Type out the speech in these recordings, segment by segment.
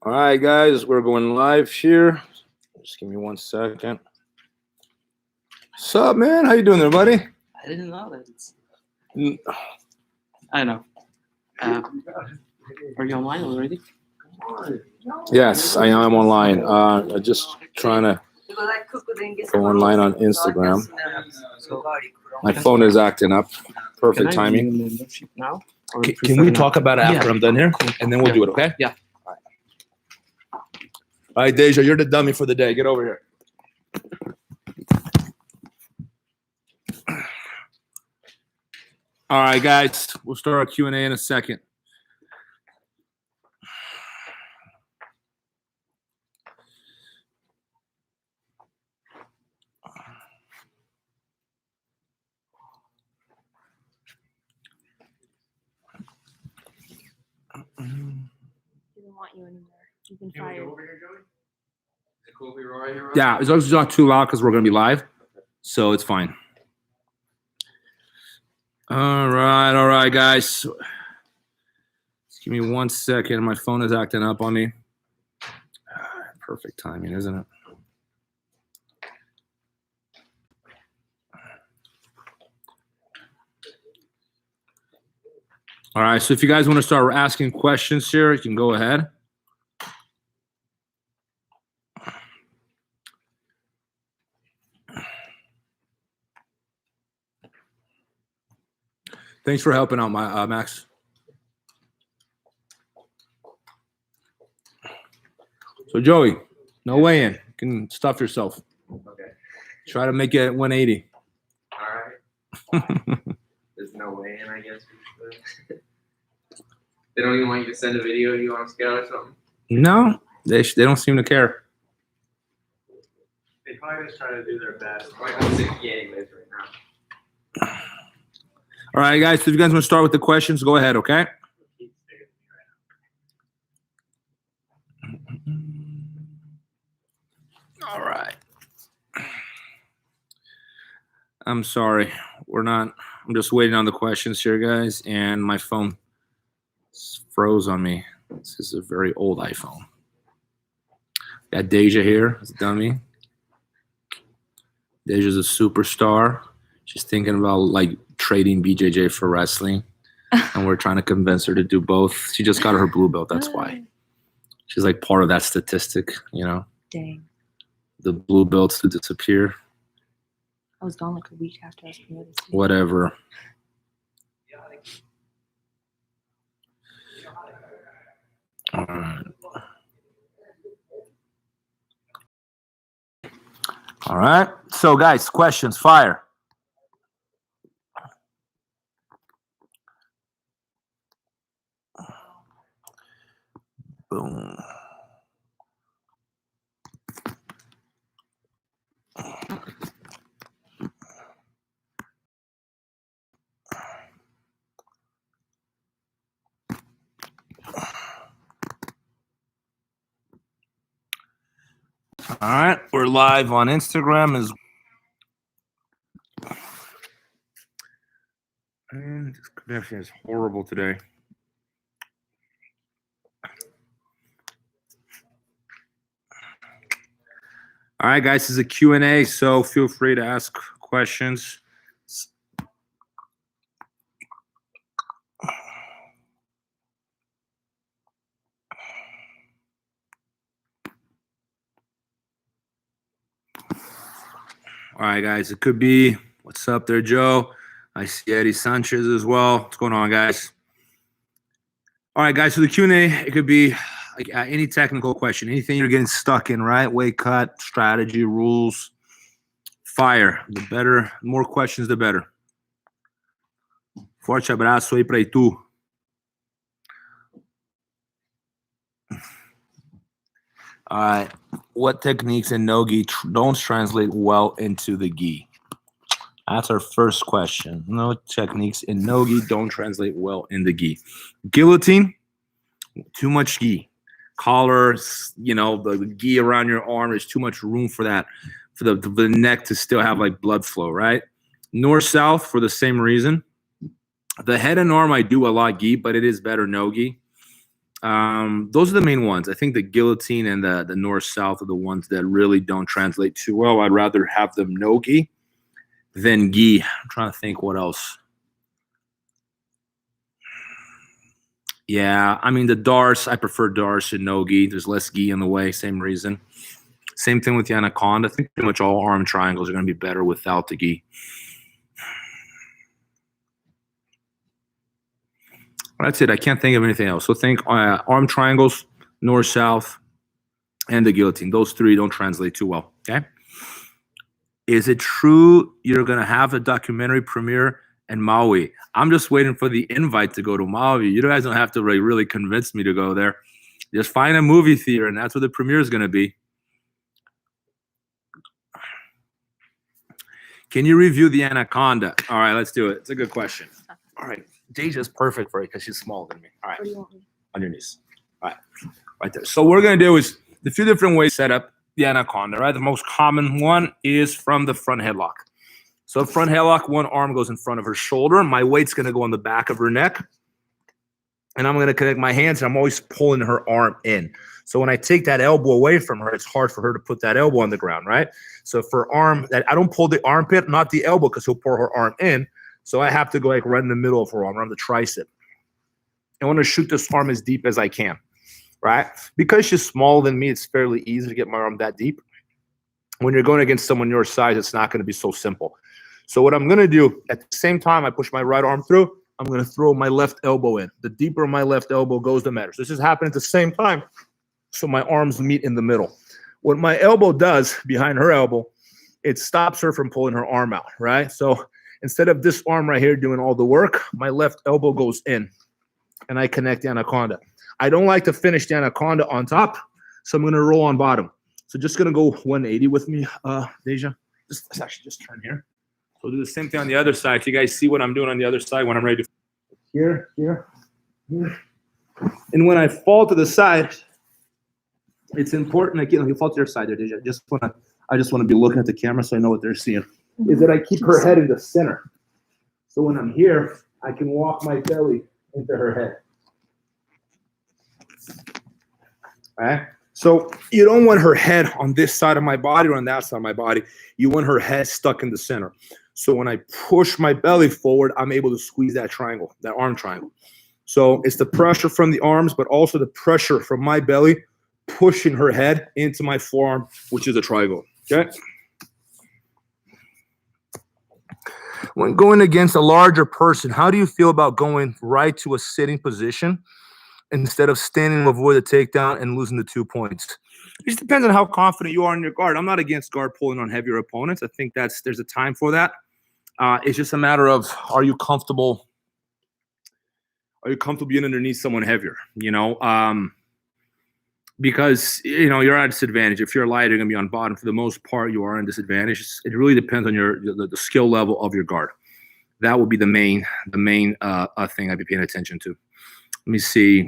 All right, guys, we're going live here. Just give me 1 second. What's up, man? How you doing there, buddy? I didn't know that. I know. Are you online already? Yes, I am online. I'm just trying to go online on Instagram. My phone is acting up. Perfect timing. Membership now? Can we talk about it after I'm done here? And then we'll do it, okay? Yeah. All right, Deja, you're the dummy for the day. Get over here. All right, guys, we'll start our Q&A in a second. He doesn't want you anymore. You've been fired. Yeah, as long as it's not too loud because we're going to be live. So it's fine. All right, guys. Just give me 1 second. My phone is acting up on me. Perfect timing, isn't it? All right, so if you guys want to start asking questions here, you can go ahead. Thanks for helping out, my Max. So Joey, no way in. You can stuff yourself. Okay. Try to make it 180. All right. There's no way in, I guess. They don't even want you to send a video of you on scale or something? No, they don't seem to care. They probably just try to do their best. I'm 60 anyways right now. All right, guys, so if you guys want to start with the questions, go ahead, okay? All right. I'm sorry. I'm just waiting on the questions here, guys, and my phone froze on me. This is a very old iPhone. Got Deja here, as a dummy. Deja's a superstar. She's thinking about, like, trading BJJ for wrestling, and we're trying to convince her to do both. She just got her blue belt, that's why. She's, like, part of that statistic, you know? Dang. The blue belts to disappear. I was gone like a week after I was promoted. Whatever. All right. All right. So, guys, questions, fire. Boom. All right, we're live on Instagram as and this connection is horrible today. All right, guys, this is a Q&A, so feel free to ask questions. All right, guys, it could be, what's up there, Joe? I see Eddie Sanchez as well. What's going on, guys? All right, guys, so the Q&A, it could be like any technical question, anything you're getting stuck in, right? Weight cut, strategy, rules, fire. The better, more questions, the better. Forte abraço aí pra Itu. All right. What techniques in no-gi don't translate well into the gi? That's our first question. No techniques in no-gi don't translate well in the gi. Guillotine, too much gi. Collar, you know, the gi around your arm, there's too much room for that, for the neck to still have like blood flow, right? North-South for the same reason. The head and arm, I do a lot gi, but it is better no gi. Those are the main ones. I think the guillotine and the north-south are the ones that really don't translate too well. I'd rather have them no gi than gi. I'm trying to think what else. Yeah, I mean the Dars, I prefer Dars and no gi. There's less gi in the way, same reason. Same thing with the Anaconda. I think pretty much all arm triangles are going to be better without the gi. That's it. I can't think of anything else. So think arm triangles, north-south, and the guillotine. Those three don't translate too well, okay? Is it true you're going to have a documentary premiere in Maui? I'm just waiting for the invite to go to Maui. You guys don't have to really convince me to go there. Just find a movie theater, and that's where the premiere is going to be. Can you review the Anaconda? All right, let's do it. It's a good question. All right. Deja's perfect for it because she's smaller than me. All right. What do you want me? On your knees. All right. Right there. So what we're going to do is a few different ways to set up the Anaconda, right? The most common one is from the front headlock. So front headlock, one arm goes in front of her shoulder. My weight's going to go on the back of her neck. And I'm going to connect my hands, and I'm always pulling her arm in. So when I take that elbow away from her, it's hard for her to put that elbow on the ground, right? So for arm, that I don't pull the armpit, not the elbow, because he'll pull her arm in. So I have to go like right in the middle of her arm, around the tricep. I want to shoot this arm as deep as I can, right? Because she's smaller than me, it's fairly easy to get my arm that deep. When you're going against someone your size, it's not going to be so simple. So what I'm going to do, at the same time I push my right arm through, I'm going to throw my left elbow in. The deeper my left elbow goes, the better. So this is happening at the same time. So my arms meet in the middle. What my elbow does behind her elbow, it stops her from pulling her arm out, right? So instead of this arm right here doing all the work, my left elbow goes in, and I connect the Anaconda. I don't like to finish the Anaconda on top, so I'm going to roll on bottom. So just going to go 180 with me, Deja. Let's actually just turn here. So we'll do the same thing on the other side. So you guys see what I'm doing on the other side when I'm ready to here. And when I fall to the side, it's important, again, you fall to your side there, Deja. I just want to be looking at the camera so I know what they're seeing. Is that I keep her head in the center. So when I'm here, I can walk my belly into her head. All right? So you don't want her head on this side of my body or on that side of my body. You want her head stuck in the center. So when I push my belly forward, I'm able to squeeze that triangle, that arm triangle. So it's the pressure from the arms, but also the pressure from my belly pushing her head into my forearm, which is a triangle. Okay? When going against a larger person, how do you feel about going right to a sitting position instead of standing to avoid the takedown and losing the 2 points? It just depends on how confident you are in your guard. I'm not against guard pulling on heavier opponents. I think there's a time for that. It's just a matter of, are you comfortable being underneath someone heavier? Because you're at a disadvantage. If you're light, you're going to be on bottom. For the most part, you are in disadvantage. It really depends on the skill level of your guard. That would be the main thing I'd be paying attention to. Let me see.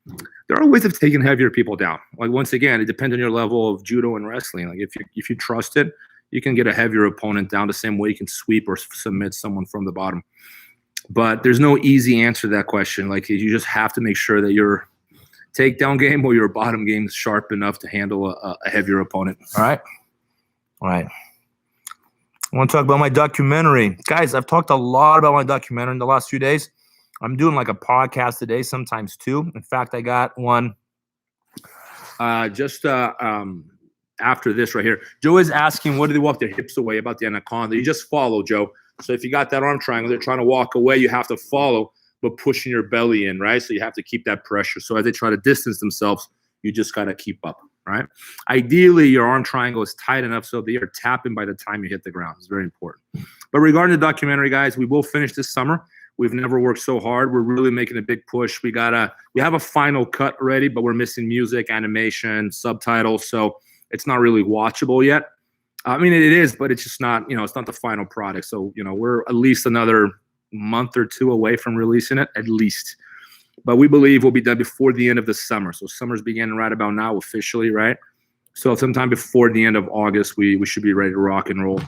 There are ways of taking heavier people down. Like, once again, it depends on your level of judo and wrestling. Like, if you trust it, you can get a heavier opponent down the same way you can sweep or submit someone from the bottom. But there's no easy answer to that question. Like, you just have to make sure that your takedown game or your bottom game is sharp enough to handle a heavier opponent. All right. I want to talk about my documentary. Guys, I've talked a lot about my documentary in the last few days. I'm doing like a podcast today, sometimes two. In fact, I got one just after this right here. Joe is asking, what do they walk their hips away about the Anaconda? You just follow, Joe. So if you got that arm triangle, they're trying to walk away, you have to follow, but pushing your belly in, right? So you have to keep that pressure. So as they try to distance themselves, you just got to keep up, right? Ideally, your arm triangle is tight enough so they are tapping by the time you hit the ground. It's very important. But regarding the documentary, guys, we will finish this summer. We've never worked so hard. We're really making a big push. We have a final cut ready, but we're missing music, animation, subtitles. So it's not really watchable yet. I mean, it is, but it's just not, it's not the final product. So, we're at least another month or two away from releasing it, at least. But we believe we'll be done before the end of the summer. So summer's beginning right about now officially, right? So sometime before the end of August, we should be ready to rock and roll.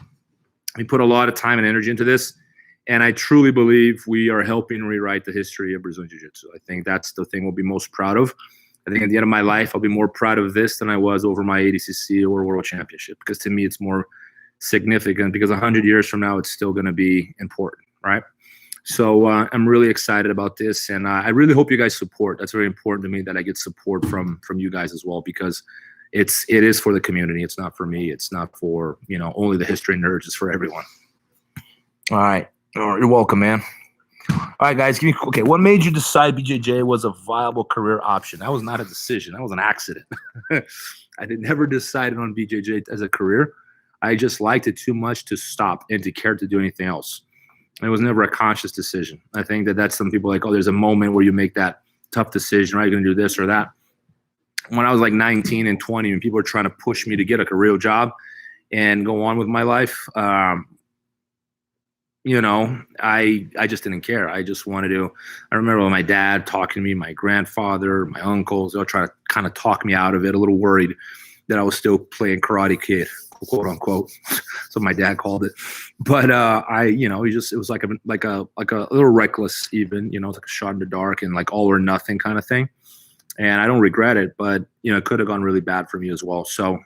We put a lot of time and energy into this. And I truly believe we are helping rewrite the history of Brazilian Jiu-Jitsu. I think that's the thing we'll be most proud of. I think at the end of my life, I'll be more proud of this than I was over my ADCC or World Championship, because to me, it's more significant, because 100 years from now, it's still going to be important, right? So I'm really excited about this, and I really hope you guys support. That's very important to me, that I get support from you guys as well, because it is for the community. It's not for me. It's not for, only the history nerds. It's for everyone. All right. You're welcome, man. All right, guys. Okay, what made you decide BJJ was a viable career option? That was not a decision. That was an accident. I never decided on BJJ as a career. I just liked it too much to stop and to care to do anything else. It was never a conscious decision. I think that's some people like, oh, there's a moment where you make that tough decision, right? You're going to do this or that. When I was like 19 and 20, and people were trying to push me to get a real job and go on with my life, I just didn't care. I just wanted to. I remember my dad talking to me, my grandfather, my uncles, they'll try to kind of talk me out of it, a little worried that I was still playing Karate Kid, quote unquote. So my dad called it. But it was like a little reckless even, it's like a shot in the dark and like all or nothing kind of thing. And I don't regret it, but it could have gone really bad for me as well. So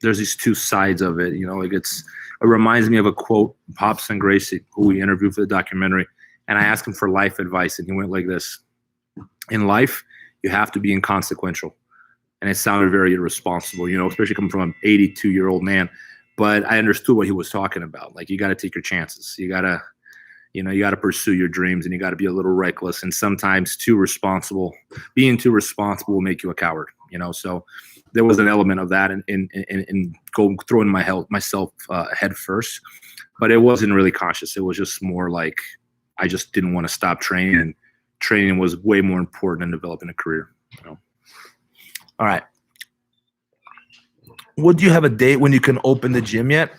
there's these two sides of it, it reminds me of a quote, Pops and Gracie, who we interviewed for the documentary. And I asked him for life advice, and he went like this: in life, you have to be inconsequential. And it sounded very irresponsible, especially coming from an 82-year-old man. But I understood what he was talking about. Like, you got to take your chances. You got to pursue your dreams, and you got to be a little reckless. And sometimes being too responsible will make you a coward, So there was an element of that in throwing myself head first. But it wasn't really conscious. It was just more like I just didn't want to stop training. And training was way more important than developing a career, All right. Would you have a date when you can open the gym yet?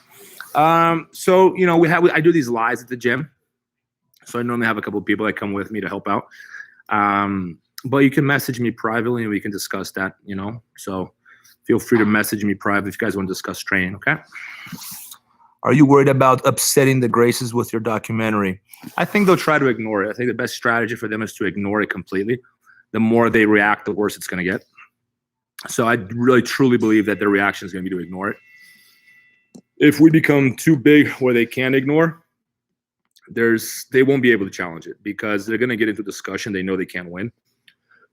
I do these lives at the gym. So I normally have a couple of people that come with me to help out. But you can message me privately and we can discuss that, So feel free to message me privately if you guys want to discuss training, okay? Are you worried about upsetting the Gracies with your documentary? I think they'll try to ignore it. I think the best strategy for them is to ignore it completely. The more they react, the worse it's going to get. So I really truly believe that their reaction is going to be to ignore it. If we become too big where they can't ignore, they won't be able to challenge it, because they're going to get into discussion. They know they can't win.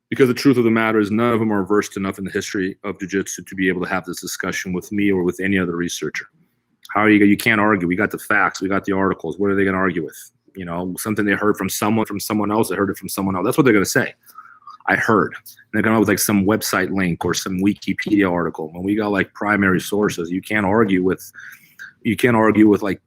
Because the truth of the matter is, none of them are versed enough in the history of jiu-jitsu to be able to have this discussion with me or with any other researcher. You can't argue. We got the facts. We got the articles. What are they going to argue with? Something they heard from someone else. They heard it from someone else. That's what they're going to say. I heard. And they're going to have like some website link or some Wikipedia article. When we got like primary sources, you can't argue with like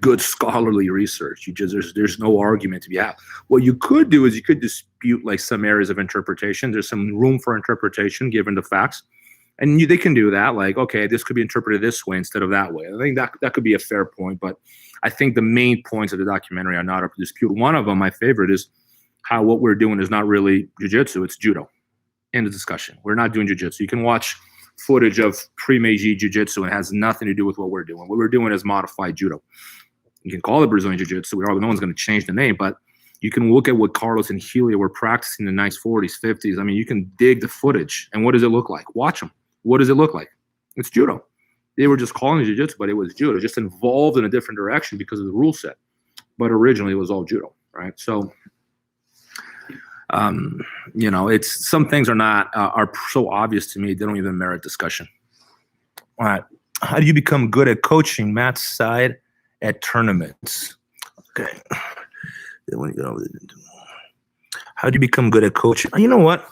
good scholarly research. There's no argument to be had. What you could do is you could dispute like some areas of interpretation. There's some room for interpretation given the facts, and they can do that. Like, okay, this could be interpreted this way instead of that way. I think that could be a fair point, but I think the main points of the documentary are not up to dispute. One of them, my favorite, is how what we're doing is not really jiu-jitsu, it's judo. End of discussion. We're not doing jiu-jitsu. You can watch footage of pre-Meiji jiu-jitsu and it has nothing to do with what we're doing. What we're doing is modified judo. You can call it Brazilian jiu-jitsu. No one's going to change the name, but you can look at what Carlos and Helia were practicing in the 1940s, 50s. I mean, you can dig the footage. And what does it look like? Watch them. What does it look like? It's judo. They were just calling it jiu-jitsu, but it was judo, just involved in a different direction because of the rule set. But originally it was all judo, right? So, it's some things are so obvious to me, they don't even merit discussion. All right. How do you become good at coaching Matt's side at tournaments? Okay. How do you become good at coaching? You know what?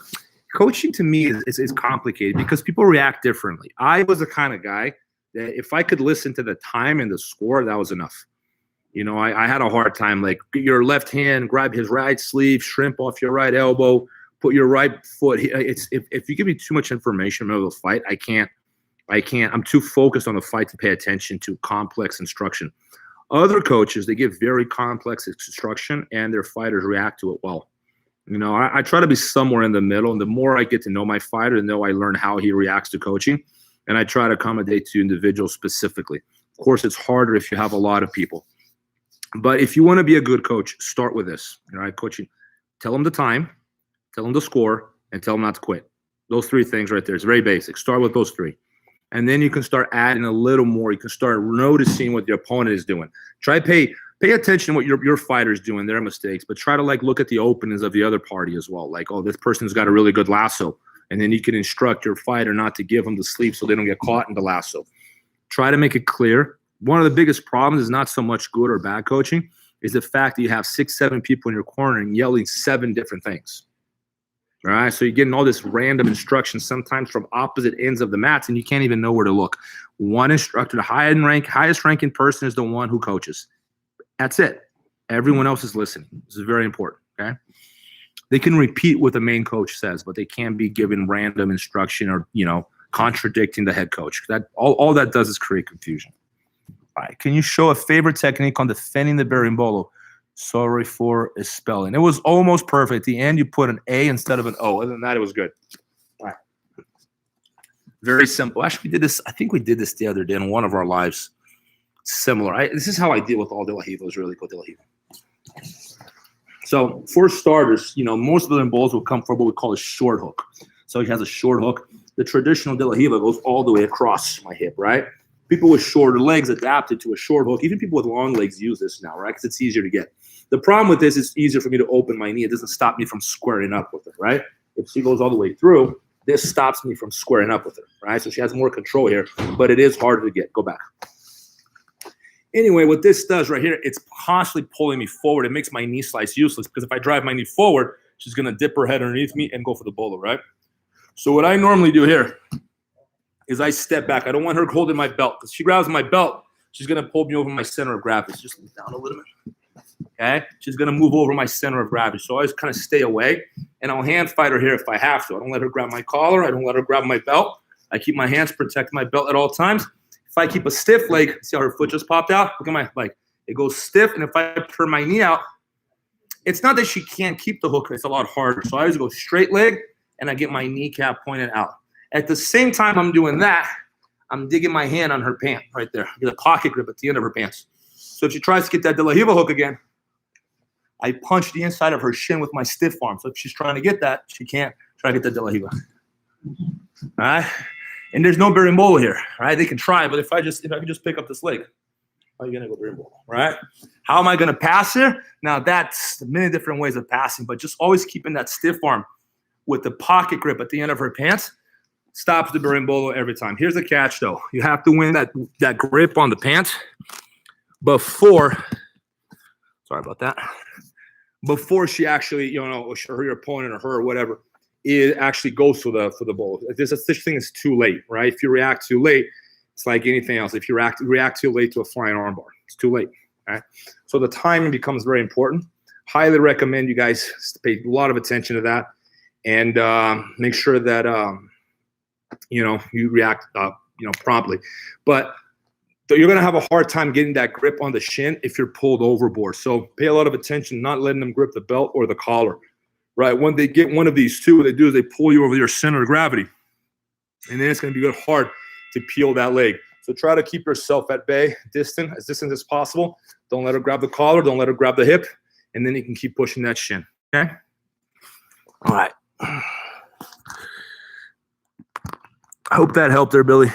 Coaching to me is complicated because people react differently. I was the kind of guy that if I could listen to the time and the score, that was enough. I had a hard time, like, your left hand, grab his right sleeve, shrimp off your right elbow, put your right foot. If you give me too much information in the middle of the fight, I can't. I'm too focused on the fight to pay attention to complex instruction. Other coaches, they give very complex instruction and their fighters react to it well. I try to be somewhere in the middle, and the more I get to know my fighter, the more I learn how he reacts to coaching, and I try to accommodate to individuals specifically. Of course, it's harder if you have a lot of people. But if you want to be a good coach, start with this. All right, coaching. Tell them the time, tell them the score, and tell them not to quit. Those three things right there. It's very basic. Start with those three. And then you can start adding a little more. You can start noticing what your opponent is doing. Try pay attention to what your fighter is doing, their mistakes, but try to like look at the openings of the other party as well. Like, oh, this person's got a really good lasso. And then you can instruct your fighter not to give them the sleep so they don't get caught in the lasso. Try to make it clear. One of the biggest problems is not so much good or bad coaching, is the fact that you have 6, 7 people in your corner and yelling 7 different things. All right, so you're getting all this random instruction, sometimes from opposite ends of the mats, and you can't even know where to look. One instructor, the highest ranking person is the one who coaches. That's it. Everyone else is listening. This is very important, okay? They can repeat what the main coach says, but they can't be given random instruction or, contradicting the head coach. That all that does is create confusion. All right, can you show a favorite technique on defending the berimbolo? Sorry for a spelling. It was almost perfect. At the end, you put an A instead of an O. Other than that, it was good. All right. Very simple. Actually, we did this. I think we did this the other day in one of our lives. Similar. This is how I deal with all De La Hivos, really good De La Hivo. So for starters, most of the bowls will come from what we call a short hook. So he has a short hook. The traditional De La Hiva goes all the way across my hip, right? People with shorter legs adapted to a short hook. Even people with long legs use this now, right? Because it's easier to get. The problem with this is it's easier for me to open my knee. It doesn't stop me from squaring up with it, right? If she goes all the way through, this stops me from squaring up with her, right? So she has more control here, but it is harder to get. Go back. Anyway, what this does right here, it's constantly pulling me forward. It makes my knee slice useless because if I drive my knee forward, she's going to dip her head underneath me and go for the bolo, right? So what I normally do here is I step back. I don't want her holding my belt because she grabs my belt, she's going to pull me over my center of gravity. Just lean down a little bit. Okay? She's going to move over my center of gravity. So I always kind of stay away, and I'll hand fight her here if I have to. I don't let her grab my collar. I don't let her grab my belt. I keep my hands protecting my belt at all times. If I keep a stiff leg, see how her foot just popped out? Look at my leg. It goes stiff, and if I turn my knee out, it's not that she can't keep the hook. It's a lot harder. So I always go straight leg, and I get my kneecap pointed out. At the same time I'm doing that, I'm digging my hand on her pant right there. Get a pocket grip at the end of her pants. So if she tries to get that De La Hiva hook again, I punch the inside of her shin with my stiff arm. So if she's trying to get that, she can't try to get that De La Hiva. All right? And there's no berimbolo here. All right? They can try, but if I can just pick up this leg, how are you going to go berimbolo? Right? How am I going to pass her? Now, that's many different ways of passing, but just always keeping that stiff arm with the pocket grip at the end of her pants stops the berimbolo every time. Here's the catch, though. You have to win that grip on the pants before – sorry about that. Before she actually, or your opponent or her or whatever, it actually goes for the bolo. There's such thing as too late, right? If you react too late, it's like anything else. If you react too late to a flying armbar, it's too late, right? So the timing becomes very important. Highly recommend you guys pay a lot of attention to that and make sure that you react promptly. But you're going to have a hard time getting that grip on the shin if you're pulled overboard. So pay a lot of attention, not letting them grip the belt or the collar, right? When they get one of these two, what they do is they pull you over your center of gravity. And then it's going to be hard to peel that leg. So try to keep yourself at bay, distant as possible. Don't let her grab the collar. Don't let her grab the hip. And then you can keep pushing that shin, okay? All right. I hope that helped there, Billy.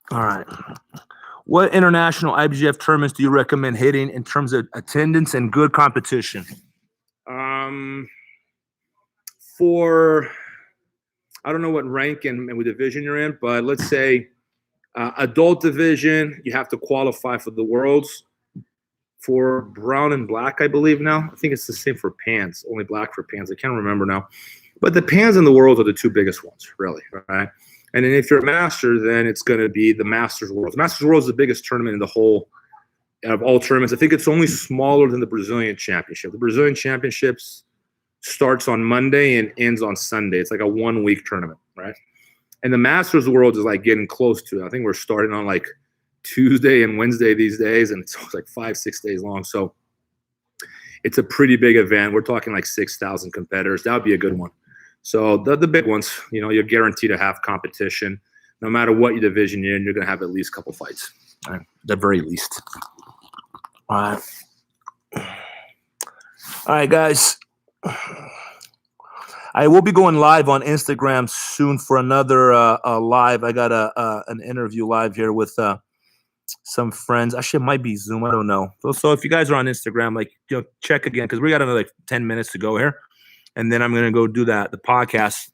All right. What international IBJJF tournaments do you recommend hitting in terms of attendance and good competition? I don't know what rank and what division you're in, but let's say adult division, you have to qualify for the Worlds. For brown and black, I believe now. I think it's the same for pants, only black for pants. I can't remember now. But the pans and the Worlds are the two biggest ones, really, right? And then if you're a master, then it's going to be the Masters Worlds. The Masters Worlds is the biggest tournament in the whole of all tournaments. I think it's only smaller than the Brazilian Championship. The Brazilian Championships starts on Monday and ends on Sunday. It's like a 1-week tournament, right? And the Masters Worlds is like getting close to it. I think we're starting on like Tuesday and Wednesday these days, and it's like 5-6 days long. So it's a pretty big event. We're talking like 6,000 competitors. That would be a good one. So the big ones, you're guaranteed to have competition. No matter what your division you're in, you're going to have at least a couple fights. At the very least. All right, guys. I will be going live on Instagram soon for another live. I got an interview live here with some friends. Actually, it might be Zoom. I don't know. So if you guys are on Instagram, like, check again, because we got another 10 minutes to go here, and then I'm gonna go do the podcast.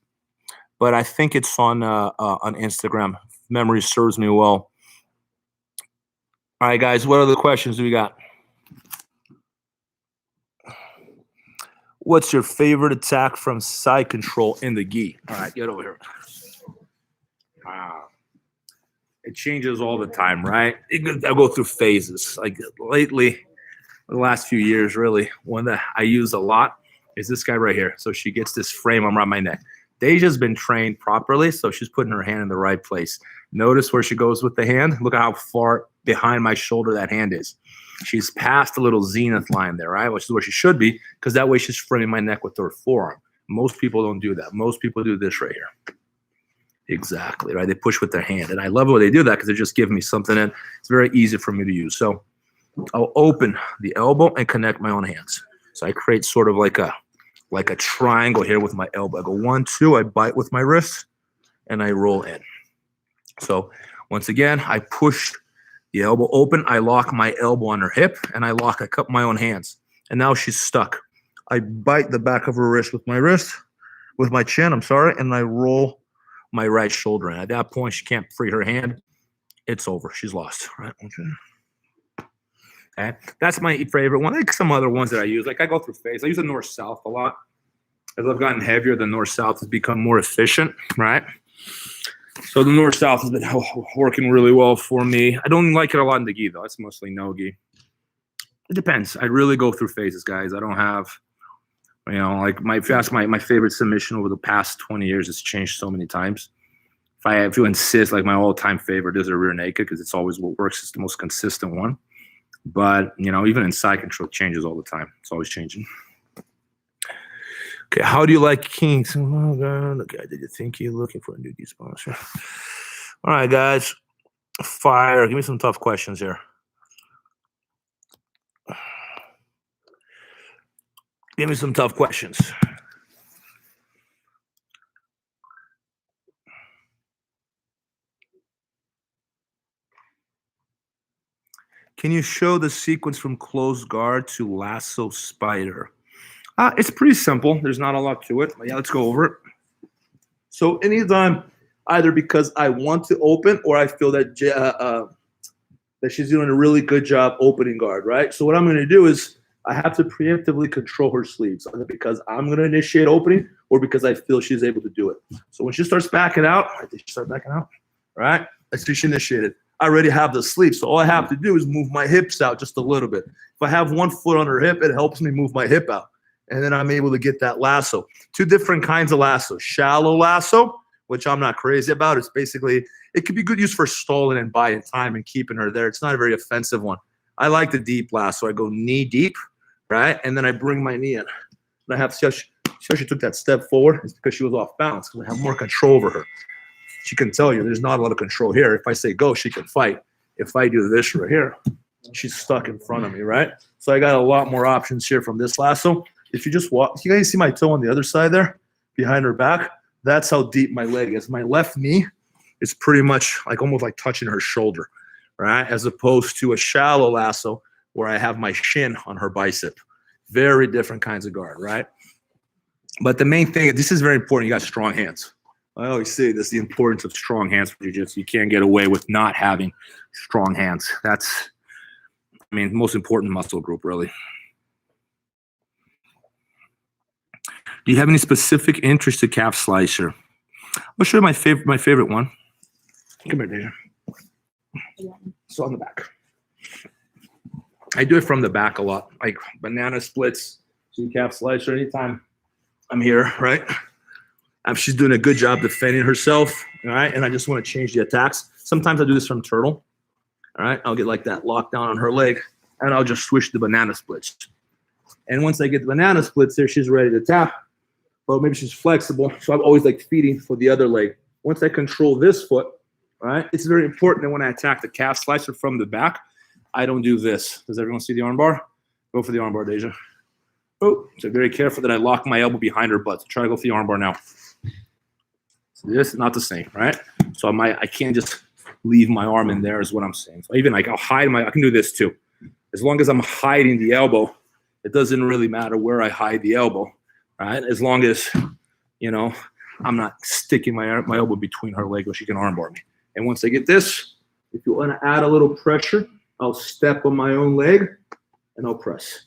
But I think it's on Instagram. If memory serves me well. All right, guys. What other questions do we got? What's your favorite attack from side control in the gi? All right, get over here. Wow. It changes all the time, right? I go through phases. Like lately, the last few years, really, one that I use a lot is this guy right here. So she gets this frame around my neck. Deja's been trained properly, so she's putting her hand in the right place. Notice where she goes with the hand. Look at how far behind my shoulder that hand is. She's past the little zenith line there, right? Which is where she should be, because that way she's framing my neck with her forearm. Most people don't do that. Most people do this right here. Exactly, right? They push with their hand. And I love when they do that, because they just give me something, and it's very easy for me to use. So I'll open the elbow and connect my own hands. So I create sort of like a triangle here with my elbow. I go 1, 2, I bite with my wrist, and I roll in. So once again, I push the elbow open, I lock my elbow on her hip, and I cup my own hands. And now she's stuck. I bite the back of her wrist with my chin, and I roll my right shoulder in. At that point, she can't free her hand. It's over. She's lost, right? Okay. That's my favorite one. Like some other ones that I use. Like I go through phase. I use the NorthSouth a lot. As I've gotten heavier, the NorthSouth has become more efficient, right? So the NorthSouth has been working really well for me. I don't like it a lot in the gi, though. It's mostly no gi. It depends. I really go through phases, guys. I don't have, like my favorite submission over the past 20 years has changed so many times. If you insist, like my all-time favorite is a rear naked, because it's always what works. It's the most consistent one. But, even in side control, it changes all the time. It's always changing. Okay, how do you like kinks? Oh, God. Okay, did you think you're looking for a new gi sponsor? All right, guys. Fire. Give me some tough questions here. Give me some tough questions. Can you show the sequence from closed guard to lasso spider? It's pretty simple. There's not a lot to it. But yeah, let's go over it. So anytime, either because I want to open or I feel that that she's doing a really good job opening guard, right? So what I'm going to do is I have to preemptively control her sleeves, either because I'm going to initiate opening or because I feel she's able to do it. So when she starts backing out, right? I see she initiated. I already have the sleeve, so all I have to do is move my hips out just a little bit. If I have one foot on her hip, it helps me move my hip out. And then I'm able to get that lasso. Two different kinds of lasso. Shallow lasso, which I'm not crazy about. It's basically, it could be good use for stalling and buying time and keeping her there. It's not a very offensive one. I like the deep lasso. I go knee deep, right? And then I bring my knee in. And I have to see how she took that step forward. It's because she was off balance, because I have more control over her. She can tell you there's not a lot of control here. If I say go, she can fight. If I do this right here, she's stuck in front of me, right? So I got a lot more options here from this lasso. If you just walk, you guys see my toe on the other side there, behind her back? That's how deep my leg is. My left knee is pretty much like almost like touching her shoulder, right? As opposed to a shallow lasso where I have my shin on her bicep. Very different kinds of guard, right? But the main thing, this is very important. You got strong hands. I always say this, the importance of strong hands for jiu-jitsu. You can't get away with not having strong hands. That's, the most important muscle group, really. Do you have any specific interest to calf slicer? I'll show you my favorite one. Come here, Deja. So on the back. I do it from the back a lot, like banana splits, calf slicer anytime I'm here, right? She's doing a good job defending herself, all right? And I just want to change the attacks. Sometimes I do this from turtle, all right? I'll get like that lockdown on her leg, and I'll just switch the banana splits. And once I get the banana splits there, she's ready to tap. Well, maybe she's flexible, so I'm always like feeding for the other leg. Once I control this foot, right? It's very important that when I attack the calf slicer from the back, I don't do this. Does everyone see the armbar? Go for the armbar, Deja. Oh, so very careful that I lock my elbow behind her butt. So try to go for the armbar now. So this is not the same, right? So I can't just leave my arm in there is what I'm saying. So even like I'll hide I can do this too. As long as I'm hiding the elbow, it doesn't really matter where I hide the elbow, right? As long as, I'm not sticking my elbow between her leg where she can armbar me. And once I get this, if you want to add a little pressure, I'll step on my own leg and I'll press.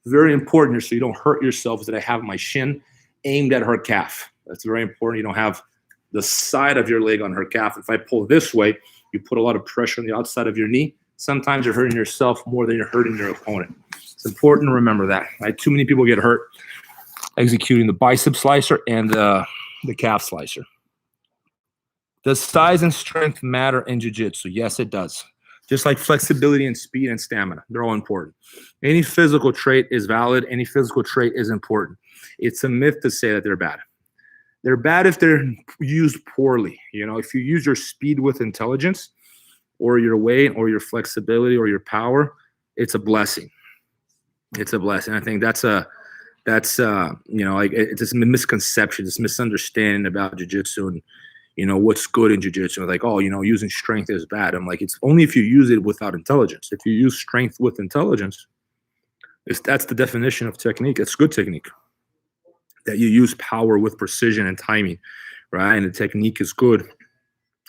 Very important here so you don't hurt yourself is that I have my shin aimed at her calf. That's very important. You don't have the side of your leg on her calf. If I pull this way, you put a lot of pressure on the outside of your knee. Sometimes you're hurting yourself more than you're hurting your opponent. It's important to remember that. Right? Too many people get hurt executing the bicep slicer and the calf slicer. Does size and strength matter in jiu-jitsu? Yes, it does. Just like flexibility and speed and stamina, they're all important. Any physical trait is valid. Any physical trait is important. It's a myth to say that they're bad. They're bad if they're used poorly. If you use your speed with intelligence or your weight or your flexibility or your power, it's a blessing. It's a blessing. I think it's a misconception, this misunderstanding about jiu-jitsu and, what's good in jiu-jitsu. Like, using strength is bad. I'm like, it's only if you use it without intelligence. If you use strength with intelligence, that's the definition of technique. It's good technique. That you use power with precision and timing, right? And the technique is good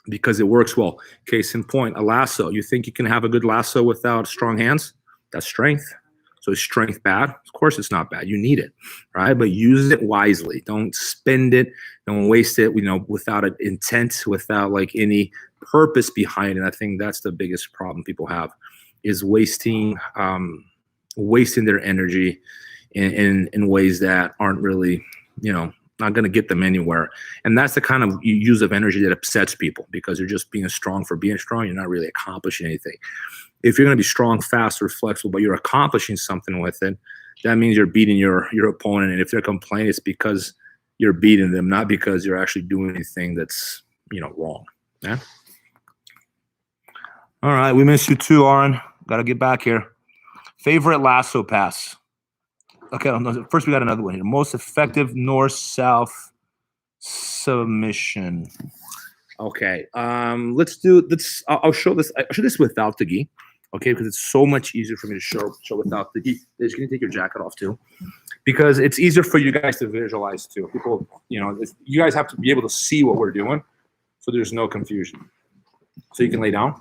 because it works well. Case in point, a lasso. You think you can have a good lasso without strong hands? That's strength. So is strength bad? Of course it's not bad. You need it, right? But use it wisely. Don't spend it. Don't waste it, without an intent, without like any purpose behind it. I think that's the biggest problem people have is wasting their energy in ways that aren't really, not going to get them anywhere. And that's the kind of use of energy that upsets people because you're just being strong for being strong. You're not really accomplishing anything. If you're going to be strong, fast, or flexible, but you're accomplishing something with it, that means you're beating your opponent. And if they're complaining, it's because you're beating them, not because you're actually doing anything that's, wrong. Yeah. All right. We missed you too, Aaron. Got to get back here. Favorite lasso pass. Okay. First, we got another one here. Most effective north-south submission. Okay. I'll show this. I'll show this without the gi. Okay, because it's so much easier for me to show without the gi. Can you take your jacket off too? Because it's easier for you guys to visualize too. People, you guys have to be able to see what we're doing, so there's no confusion. So you can lay down.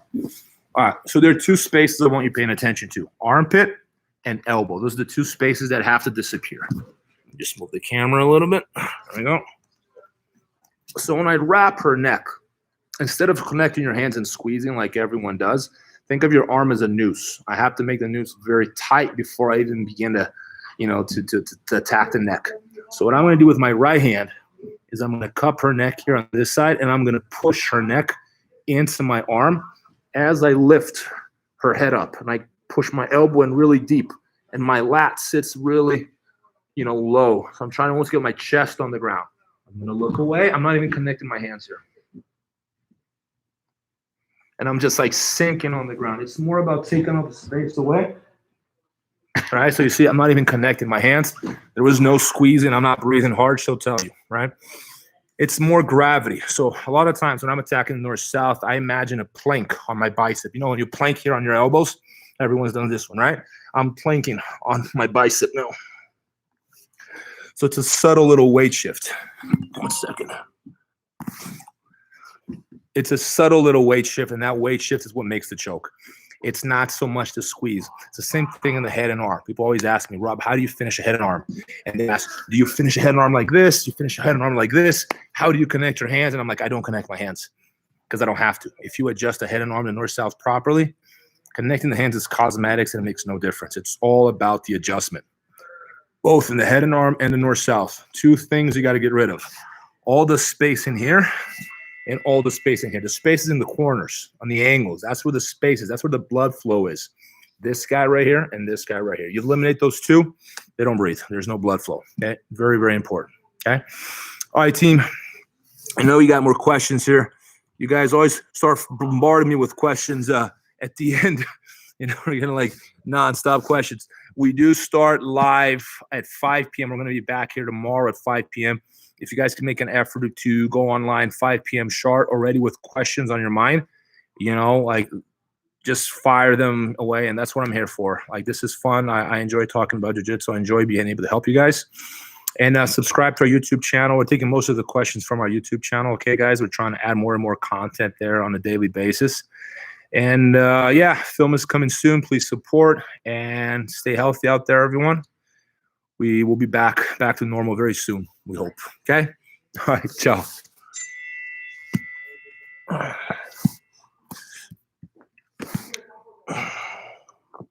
All right. So there are two spaces I want you paying attention to: armpit and elbow. Those are the two spaces that have to disappear. Just move the camera a little bit. There we go. So when I wrap her neck, instead of connecting your hands and squeezing like everyone does, think of your arm as a noose. I have to make the noose very tight before I even begin to attack the neck. So what I'm going to do with my right hand is I'm going to cup her neck here on this side, and I'm going to push her neck into my arm as I lift her head up. And I push my elbow in really deep, and my lat sits really, low. So I'm trying to almost get my chest on the ground. I'm going to look away. I'm not even connecting my hands here. And I'm just like sinking on the ground. It's more about taking all the space away. Right? So you see, I'm not even connecting my hands. There was no squeezing. I'm not breathing hard. She'll tell you, right? It's more gravity. So a lot of times when I'm attacking north-south, I imagine a plank on my bicep. When you plank here on your elbows, everyone's done this one, right? I'm planking on my bicep now. So it's a subtle little weight shift. 1 second. It's a subtle little weight shift, and that weight shift is what makes the choke. It's not so much the squeeze. It's the same thing in the head and arm. People always ask me, Rob, how do you finish a head and arm? And they ask, do you finish a head and arm like this? Do you finish a head and arm like this? How do you connect your hands? And I'm like, I don't connect my hands because I don't have to. If you adjust a head and arm to north-south properly, connecting the hands is cosmetics and it makes no difference. It's all about the adjustment, both in the head and arm and the north-south. Two things you got to get rid of. All the space in here and all the space in here. The space is in the corners, on the angles. That's where the space is. That's where the blood flow is. This guy right here and this guy right here. You eliminate those two, they don't breathe. There's no blood flow. Okay? Very, very important. Okay? All right, team. I know you got more questions here. You guys always start bombarding me with questions at the end. We're gonna like nonstop questions. We do start live at 5 p.m. We're gonna be back here tomorrow at 5 p.m. If you guys can make an effort to go online 5 p.m. sharp already with questions on your mind, like just fire them away. And that's what I'm here for. Like, this is fun. I enjoy talking about jiu-jitsu. I enjoy being able to help you guys. And subscribe to our YouTube channel. We're taking most of the questions from our YouTube channel. Okay, guys, we're trying to add more and more content there on a daily basis. And film is coming soon. Please support and stay healthy out there, everyone. We will be back to normal very soon, we hope. Okay? All right, ciao.